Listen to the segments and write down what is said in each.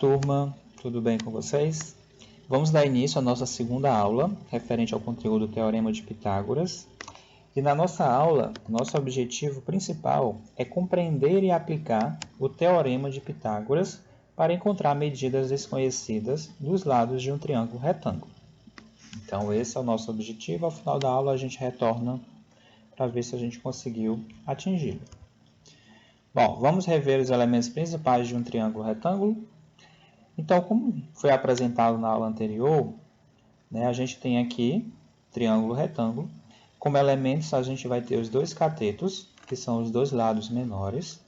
turma, tudo bem com vocês? Vamos dar início à nossa segunda aula, referente ao conteúdo do Teorema de Pitágoras. E na nossa aula, nosso objetivo principal é compreender e aplicar o Teorema de Pitágoras para encontrar medidas desconhecidas dos lados de um triângulo retângulo. Então, esse é o nosso objetivo. Ao final da aula, a gente retorna para ver se a gente conseguiu atingi-lo. Bom, vamos rever os elementos principais de um triângulo retângulo. Então, como foi apresentado na aula anterior, a gente tem aqui triângulo retângulo. Como elementos, a gente vai ter os dois catetos, que são os dois lados menores,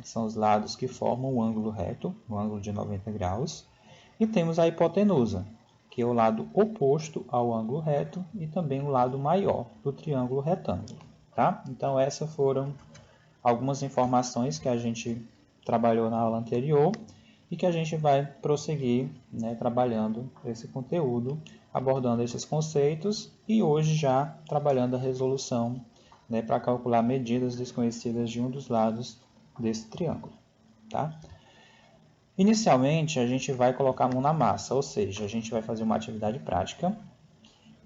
que são os lados que formam o ângulo reto, o ângulo de 90 graus. E temos a hipotenusa, que é o lado oposto ao ângulo reto e também o lado maior do triângulo retângulo. Tá? Então, essas foram algumas informações que a gente trabalhou na aula anterior e que a gente vai prosseguir trabalhando esse conteúdo, abordando esses conceitos e hoje já trabalhando a resolução para calcular medidas desconhecidas de um dos lados desse triângulo. Tá? Inicialmente, a gente vai colocar a mão na massa, ou seja, a gente vai fazer uma atividade prática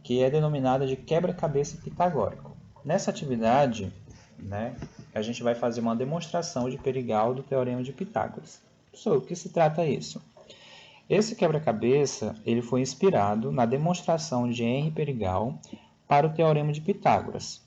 que é denominada de quebra-cabeça pitagórico. Nessa atividade, a gente vai fazer uma demonstração de Perigal do Teorema de Pitágoras. Professor, o que se trata isso? Esse quebra-cabeça ele foi inspirado na demonstração de Henri Perigal para o Teorema de Pitágoras,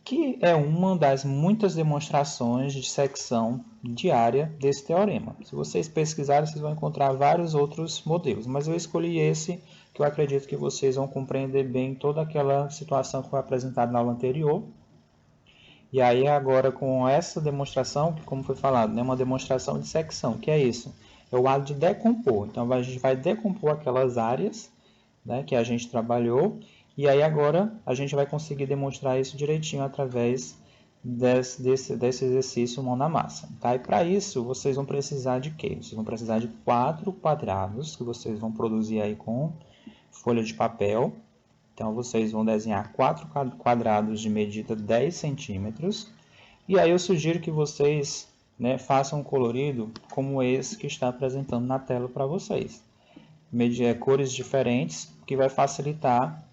que é uma das muitas demonstrações de secção diária desse teorema. Se vocês pesquisarem, vocês vão encontrar vários outros modelos, mas eu escolhi esse que eu acredito que vocês vão compreender bem toda aquela situação que foi apresentada na aula anterior. E aí agora com essa demonstração, como foi falado, uma demonstração de secção, que é isso? É o ato de decompor. Então a gente vai decompor aquelas áreas que a gente trabalhou, e aí agora a gente vai conseguir demonstrar isso direitinho através desse exercício mão na massa. Tá? E para isso vocês vão precisar de quê? Vocês vão precisar de 4 quadrados que vocês vão produzir aí com folha de papel. Então, vocês vão desenhar 4 quadrados de medida 10 centímetros. E aí eu sugiro que vocês façam um colorido como esse que está apresentando na tela para vocês. Cores diferentes, que vai facilitar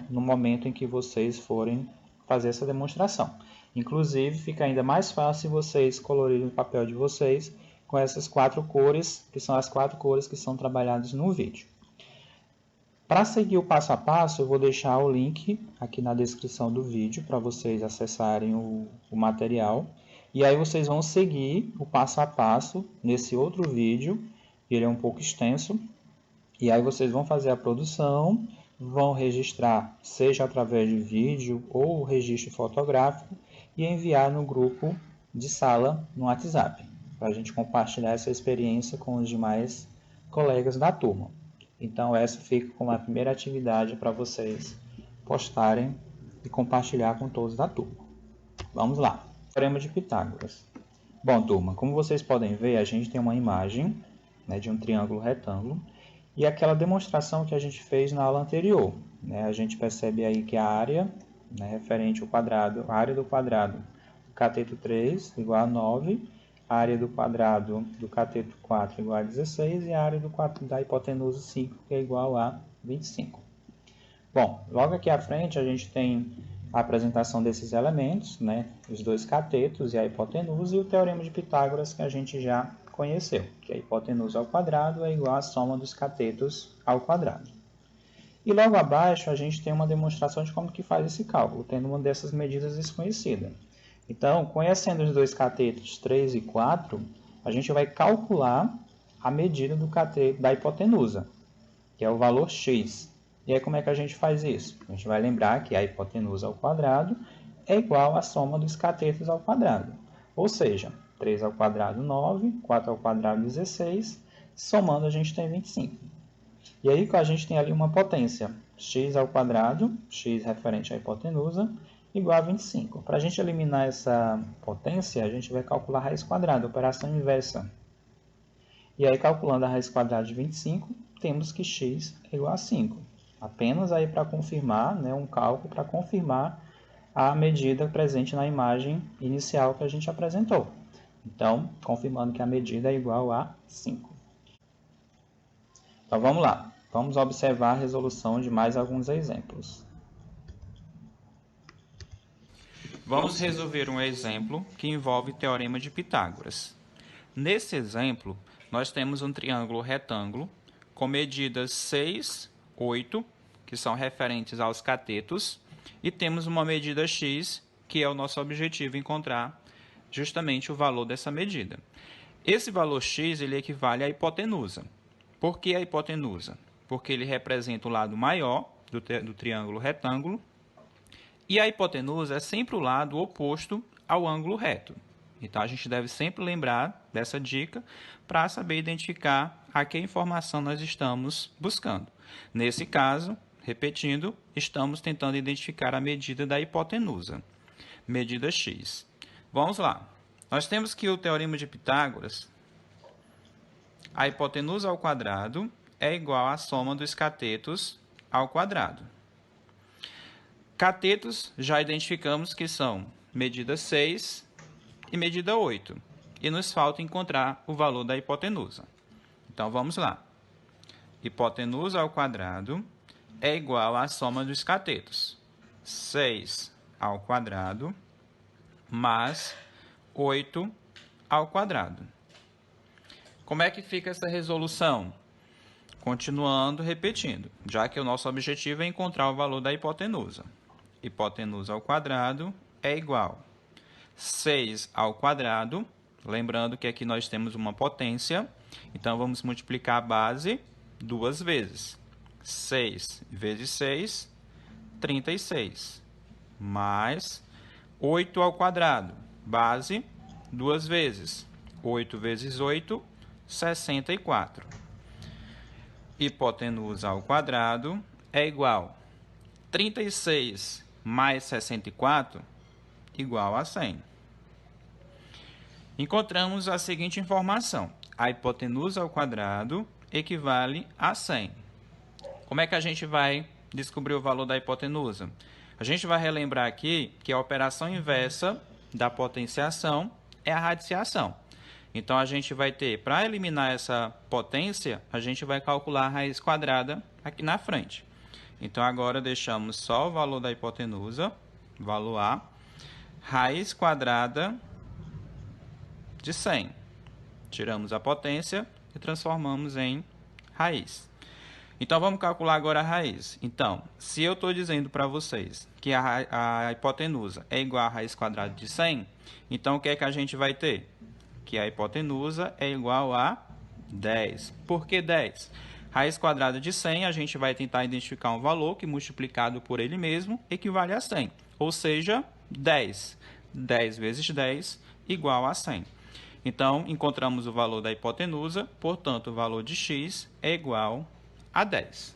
no momento em que vocês forem fazer essa demonstração. Inclusive, fica ainda mais fácil vocês colorirem o papel de vocês com essas 4 cores, que são as 4 cores que são trabalhadas no vídeo. Para seguir o passo a passo, eu vou deixar o link aqui na descrição do vídeo para vocês acessarem o material. E aí vocês vão seguir o passo a passo nesse outro vídeo, ele é um pouco extenso. E aí vocês vão fazer a produção, vão registrar, seja através de vídeo ou registro fotográfico, e enviar no grupo de sala no WhatsApp, para a gente compartilhar essa experiência com os demais colegas da turma. Então, essa fica como a primeira atividade para vocês postarem e compartilhar com todos da turma. Vamos lá. Teorema de Pitágoras. Bom, turma, como vocês podem ver, a gente tem uma imagem de um triângulo retângulo e aquela demonstração que a gente fez na aula anterior. A gente percebe aí que a área referente ao quadrado, a área do quadrado do cateto 3 igual a 9, a área do quadrado do cateto 4 igual a 16 e a área da hipotenusa 5, que é igual a 25. Bom, logo aqui à frente a gente tem a apresentação desses elementos, os dois catetos e a hipotenusa, e o Teorema de Pitágoras que a gente já conheceu, que a hipotenusa ao quadrado é igual à soma dos catetos ao quadrado. E logo abaixo a gente tem uma demonstração de como que faz esse cálculo, tendo uma dessas medidas desconhecidas. Então, conhecendo os dois catetos 3 e 4, a gente vai calcular a medida do cateto da hipotenusa, que é o valor x. E aí, como é que a gente faz isso? A gente vai lembrar que a hipotenusa ao quadrado é igual à soma dos catetos ao quadrado. Ou seja, 3 ao quadrado 9, 4 ao quadrado 16, somando a gente tem 25. E aí a gente tem ali uma potência, x ao quadrado, x referente à hipotenusa, igual a 25. Para a gente eliminar essa potência, a gente vai calcular a raiz quadrada, operação inversa. E aí, calculando a raiz quadrada de 25, temos que x é igual a 5. Apenas aí para confirmar, um cálculo para confirmar a medida presente na imagem inicial que a gente apresentou. Então, confirmando que a medida é igual a 5. Então vamos lá. Vamos observar a resolução de mais alguns exemplos. Vamos resolver um exemplo que envolve o Teorema de Pitágoras. Nesse exemplo, nós temos um triângulo retângulo com medidas 6, 8, que são referentes aos catetos, e temos uma medida x, que é o nosso objetivo encontrar justamente o valor dessa medida. Esse valor x ele equivale à hipotenusa. Por que a hipotenusa? Porque ele representa o lado maior do triângulo retângulo, e a hipotenusa é sempre o lado oposto ao ângulo reto. Então, a gente deve sempre lembrar dessa dica para saber identificar a que informação nós estamos buscando. Nesse caso, repetindo, estamos tentando identificar a medida da hipotenusa, medida x. Vamos lá. Nós temos que o Teorema de Pitágoras, a hipotenusa ao quadrado é igual à soma dos catetos ao quadrado. Catetos já identificamos que são medida 6 e medida 8. E nos falta encontrar o valor da hipotenusa. Então, vamos lá. Hipotenusa ao quadrado é igual à soma dos catetos. 6 ao quadrado mais 8 ao quadrado. Como é que fica essa resolução? Continuando, repetindo, já que o nosso objetivo é encontrar o valor da hipotenusa. Hipotenusa ao quadrado é igual a 6 ao quadrado, lembrando que aqui nós temos uma potência, então vamos multiplicar a base duas vezes. 6 vezes 6, 36, mais 8 ao quadrado, base duas vezes. 8 vezes 8, 64. Hipotenusa ao quadrado é igual a 36 mais 64 igual a 100. Encontramos a seguinte informação. A hipotenusa ao quadrado equivale a 100. Como é que a gente vai descobrir o valor da hipotenusa? A gente vai relembrar aqui que a operação inversa da potenciação é a radiciação. Então, a gente vai ter, para eliminar essa potência, a gente vai calcular a raiz quadrada aqui na frente. Então, agora deixamos só o valor da hipotenusa, valor A, raiz quadrada de 100. Tiramos a potência e transformamos em raiz. Então, vamos calcular agora a raiz. Então, se eu estou dizendo para vocês que a hipotenusa é igual a raiz quadrada de 100, então o que é que a gente vai ter? Que a hipotenusa é igual a 10. Por que 10? Raiz quadrada de 100, a gente vai tentar identificar um valor que, multiplicado por ele mesmo, equivale a 100. Ou seja, 10. 10 vezes 10 igual a 100. Então, encontramos o valor da hipotenusa, portanto, o valor de x é igual a 10.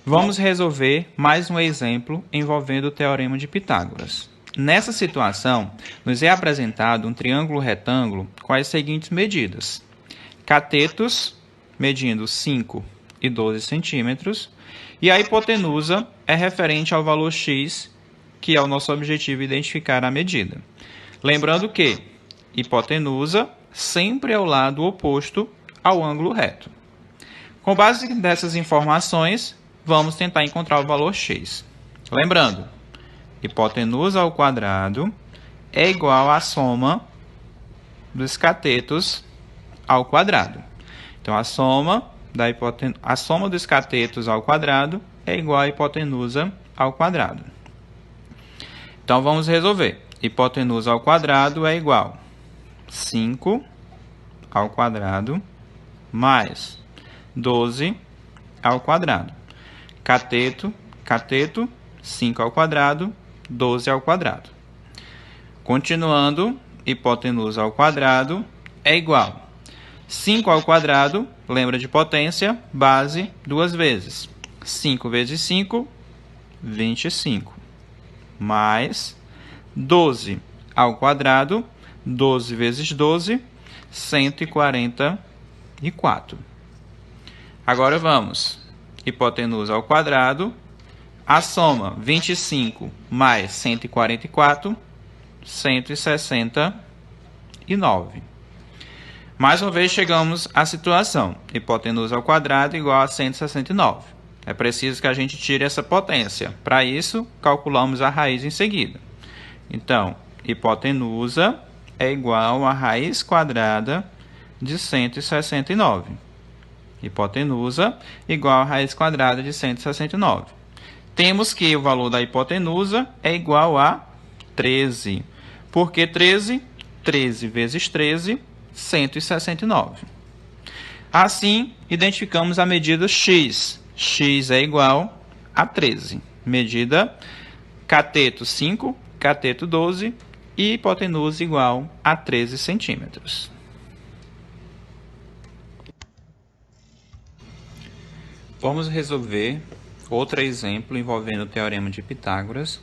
Vamos resolver mais um exemplo envolvendo o Teorema de Pitágoras. Nessa situação, nos é apresentado um triângulo retângulo com as seguintes medidas. Catetos, medindo 5 e 12 centímetros, e a hipotenusa é referente ao valor x, que é o nosso objetivo identificar a medida. Lembrando que hipotenusa sempre é o lado oposto ao ângulo reto. Com base nessas informações, vamos tentar encontrar o valor x. Lembrando, hipotenusa ao quadrado é igual à soma dos catetos ao quadrado. Então, a soma dos catetos ao quadrado é igual à hipotenusa ao quadrado. Então, vamos resolver. Hipotenusa ao quadrado é igual a 5 ao quadrado mais 12 ao quadrado. Cateto, 5 ao quadrado, 12 ao quadrado. Continuando, hipotenusa ao quadrado é igual a 5 ao quadrado, lembra de potência, base duas vezes. 5 vezes 5, 25. Mais 12 ao quadrado, 12 vezes 12, 144. Agora vamos. Hipotenusa ao quadrado, a soma 25 mais 144, 169. Mais uma vez chegamos à situação, hipotenusa ao quadrado igual a 169. É preciso que a gente tire essa potência. Para isso, calculamos a raiz em seguida. Então, hipotenusa é igual a raiz quadrada de 169. Hipotenusa igual a raiz quadrada de 169. Temos que o valor da hipotenusa é igual a 13. Por que 13? 13 vezes 13, 169. Assim, identificamos a medida x. X é igual a 13. Medida cateto 5, cateto 12 e hipotenusa igual a 13 centímetros. Vamos resolver outro exemplo envolvendo o teorema de Pitágoras.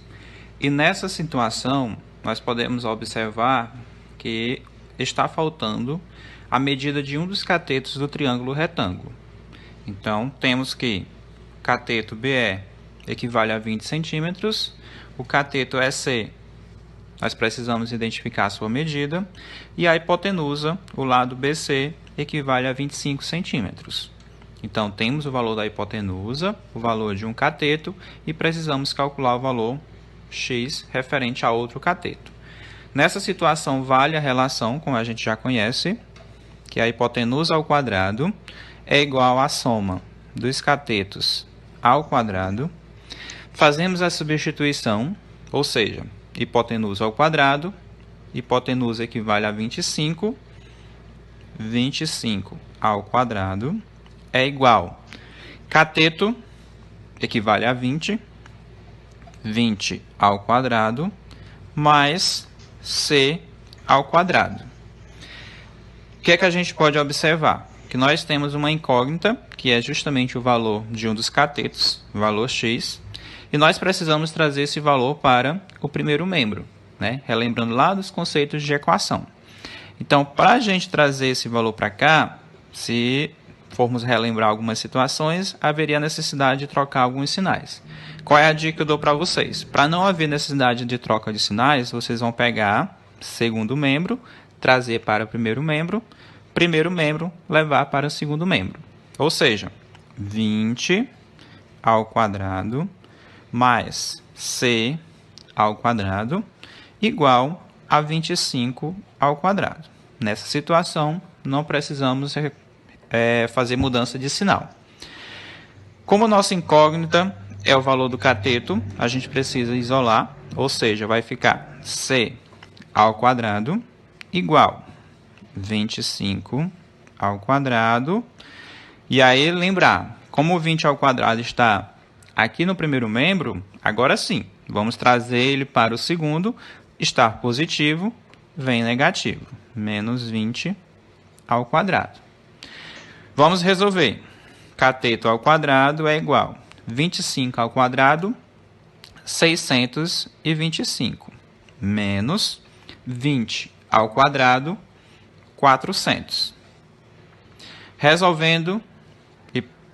E nessa situação, nós podemos observar que está faltando a medida de um dos catetos do triângulo retângulo. Então, temos que cateto BE equivale a 20 centímetros, o cateto EC, nós precisamos identificar a sua medida, e a hipotenusa, o lado BC, equivale a 25 centímetros. Então, temos o valor da hipotenusa, o valor de um cateto, e precisamos calcular o valor x referente a outro cateto. Nessa situação, vale a relação, como a gente já conhece, que a hipotenusa ao quadrado é igual à soma dos catetos ao quadrado. Fazemos a substituição, ou seja, hipotenusa ao quadrado, hipotenusa equivale a 25, 25 ao quadrado é igual. Cateto equivale a 20, 20 ao quadrado, mais c ao quadrado. O que é que a gente pode observar? Que nós temos uma incógnita, que é justamente o valor de um dos catetos, o valor x, e nós precisamos trazer esse valor para o primeiro membro, né? Relembrando lá dos conceitos de equação. Então, para a gente trazer esse valor para cá, se formos relembrar algumas situações, haveria necessidade de trocar alguns sinais. Qual é a dica que eu dou para vocês? Para não haver necessidade de troca de sinais, vocês vão pegar segundo membro, trazer para o primeiro membro levar para o segundo membro. Ou seja, 20 ao quadrado mais c ao quadrado igual a 25 ao quadrado. Nessa situação, não precisamos fazer mudança de sinal. Como nossa incógnita é o valor do cateto, a gente precisa isolar, ou seja, vai ficar c ao quadrado igual 25 ao quadrado. E aí, lembrar, como o 20 ao quadrado está aqui no primeiro membro, agora sim, vamos trazer ele para o segundo, estar positivo, vem negativo, menos 20 ao quadrado. Vamos resolver. Cateto ao quadrado é igual a 25 ao quadrado, 625, menos 20 ao quadrado, 400. Resolvendo,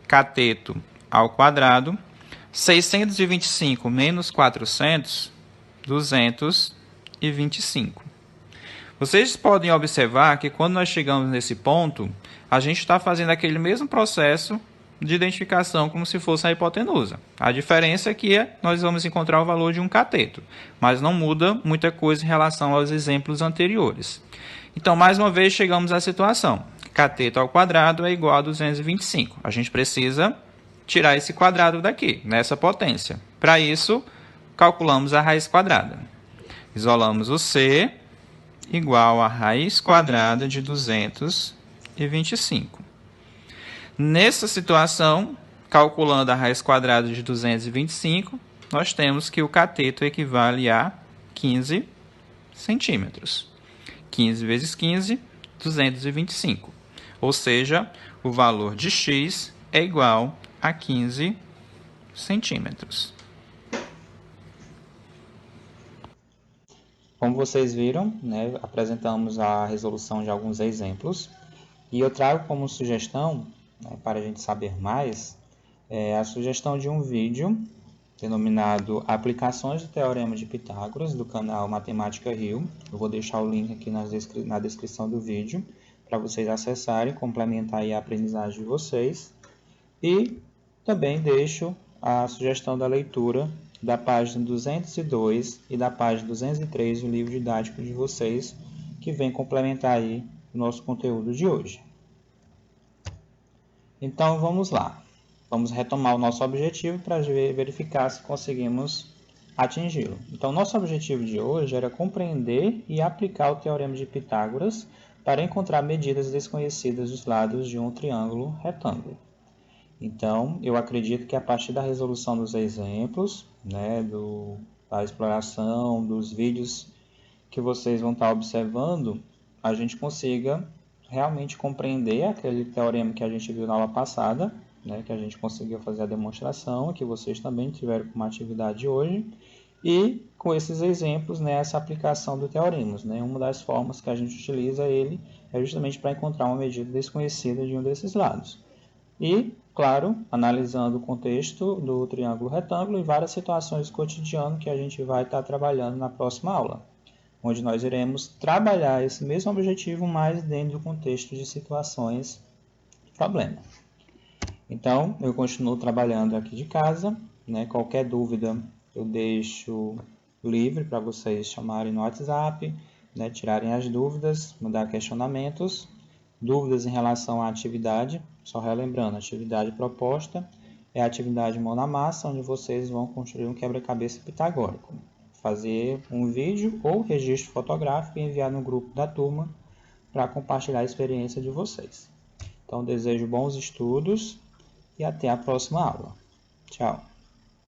cateto ao quadrado, 625 menos 400, 225. Vocês podem observar que quando nós chegamos nesse ponto, a gente está fazendo aquele mesmo processo de identificação como se fosse a hipotenusa. A diferença é que nós vamos encontrar o valor de um cateto, mas não muda muita coisa em relação aos exemplos anteriores. Então, mais uma vez, chegamos à situação. Cateto ao quadrado é igual a 225. A gente precisa tirar esse quadrado daqui, nessa potência. Para isso, calculamos a raiz quadrada. Isolamos o c igual a raiz quadrada de 225. Nessa situação, calculando a raiz quadrada de 225, nós temos que o cateto equivale a 15 centímetros. 15 vezes 15, 225. Ou seja, o valor de x é igual a 15 centímetros. Como vocês viram, né, apresentamos a resolução de alguns exemplos. E eu trago como sugestão, né, para a gente saber mais, a sugestão de um vídeo denominado Aplicações do Teorema de Pitágoras, do canal Matemática Rio. Eu vou deixar o link aqui na descrição do vídeo, para vocês acessarem, complementar aí a aprendizagem de vocês. E também deixo a sugestão da leitura da página 202 e da página 203 do livro didático de vocês, que vem complementar aí o nosso conteúdo de hoje. Então vamos lá, vamos retomar o nosso objetivo para verificar se conseguimos atingi-lo. Então nosso objetivo de hoje era compreender e aplicar o Teorema de Pitágoras para encontrar medidas desconhecidas dos lados de um triângulo retângulo. Então, eu acredito que a partir da resolução dos exemplos, da exploração, dos vídeos que vocês vão estar observando, a gente consiga realmente compreender aquele teorema que a gente viu na aula passada, que a gente conseguiu fazer a demonstração, que vocês também tiveram como atividade hoje, e com esses exemplos, essa aplicação do teorema. Uma das formas que a gente utiliza ele é justamente para encontrar uma medida desconhecida de um desses lados. E, claro, analisando o contexto do triângulo retângulo e várias situações do cotidiano que a gente vai estar trabalhando na próxima aula, onde nós iremos trabalhar esse mesmo objetivo, mas dentro do contexto de situações de problema. Então, eu continuo trabalhando aqui de casa, qualquer dúvida eu deixo livre para vocês chamarem no WhatsApp, tirarem as dúvidas, mandar questionamentos. Dúvidas em relação à atividade, só relembrando, a atividade proposta é a atividade mão na massa, onde vocês vão construir um quebra-cabeça pitagórico. Fazer um vídeo ou registro fotográfico e enviar no grupo da turma para compartilhar a experiência de vocês. Então, desejo bons estudos e até a próxima aula. Tchau!